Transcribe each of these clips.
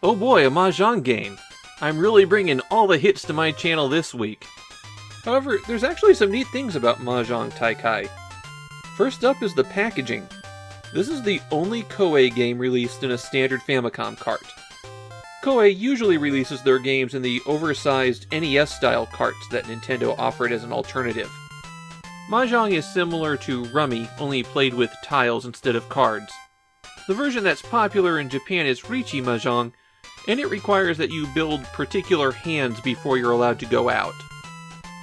Oh boy, a Mahjong game! I'm really bringing all the hits to my channel this week. However, there's actually some neat things about Mahjong Taikai. First up is the packaging. This is the only Koei game released in a standard Famicom cart. Koei usually releases their games in the oversized NES-style carts that Nintendo offered as an alternative. Mahjong is similar to Rummy, only played with tiles instead of cards. The version that's popular in Japan is Riichi Mahjong, and it requires that you build particular hands before you're allowed to go out.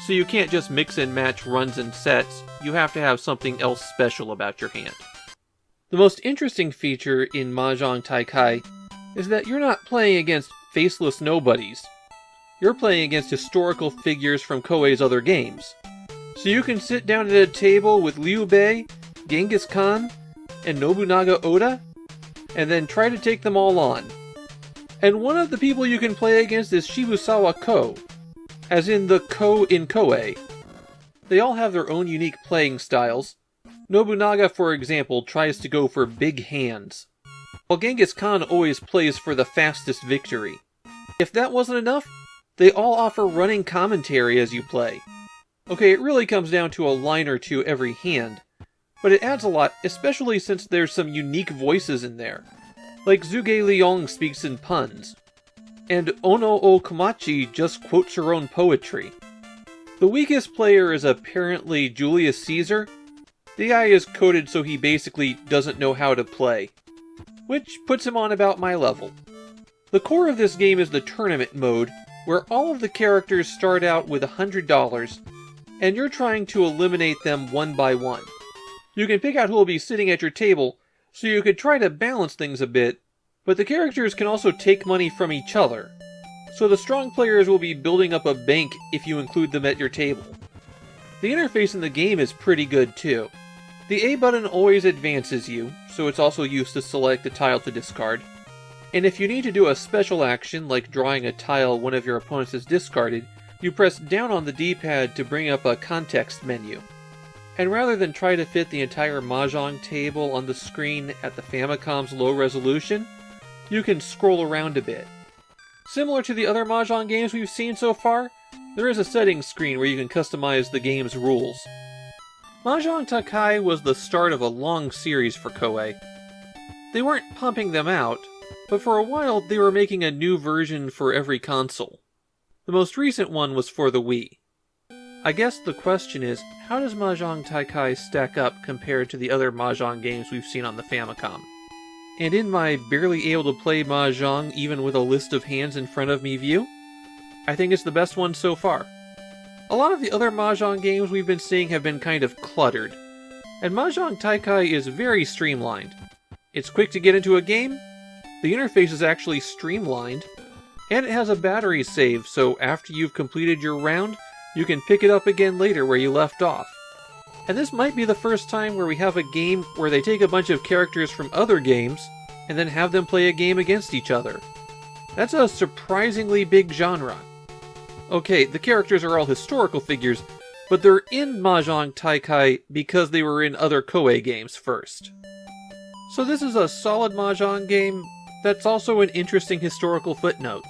So you can't just mix and match runs and sets, you have to have something else special about your hand. The most interesting feature in Mahjong Taikai is that you're not playing against faceless nobodies. You're playing against historical figures from Koei's other games. So you can sit down at a table with Liu Bei, Genghis Khan, and Nobunaga Oda, and then try to take them all on. And one of the people you can play against is Shibusawa Kou, as in the Kou in Koei. They all have their own unique playing styles. Nobunaga, for example, tries to go for big hands, while Genghis Khan always plays for the fastest victory. If that wasn't enough, they all offer running commentary as you play. Okay, it really comes down to a line or two every hand, but it adds a lot, especially since there's some unique voices in there. Like Zhuge Liang speaks in puns, and Ono o Komachi just quotes her own poetry. The weakest player is apparently Julius Caesar. The guy is coded so he basically doesn't know how to play, which puts him on about my level. The core of this game is the tournament mode, where all of the characters start out with $100, and you're trying to eliminate them one by one. You can pick out who will be sitting at your table, so you could try to balance things a bit, but the characters can also take money from each other, so the strong players will be building up a bank if you include them at your table. The interface in the game is pretty good too. The A button always advances you, so it's also used to select a tile to discard, and if you need to do a special action like drawing a tile one of your opponents has discarded, you press down on the D-pad to bring up a context menu. And rather than try to fit the entire Mahjong table on the screen at the Famicom's low resolution, you can scroll around a bit. Similar to the other Mahjong games we've seen so far, there is a settings screen where you can customize the game's rules. Mahjong Taikai was the start of a long series for Koei. They weren't pumping them out, but for a while they were making a new version for every console. The most recent one was for the Wii. I guess the question is, how does Mahjong Taikai stack up compared to the other Mahjong games we've seen on the Famicom? And in my barely able to play Mahjong even with a list of hands in front of me view, I think it's the best one so far. A lot of the other Mahjong games we've been seeing have been kind of cluttered, and Mahjong Taikai is very streamlined. It's quick to get into a game, the interface is actually streamlined, and it has a battery save, so after you've completed your round, you can pick it up again later where you left off. And this might be the first time where we have a game where they take a bunch of characters from other games and then have them play a game against each other. That's a surprisingly big genre. Okay, the characters are all historical figures, but they're in Mahjong Taikai because they were in other Koei games first. So this is a solid Mahjong game that's also an interesting historical footnote.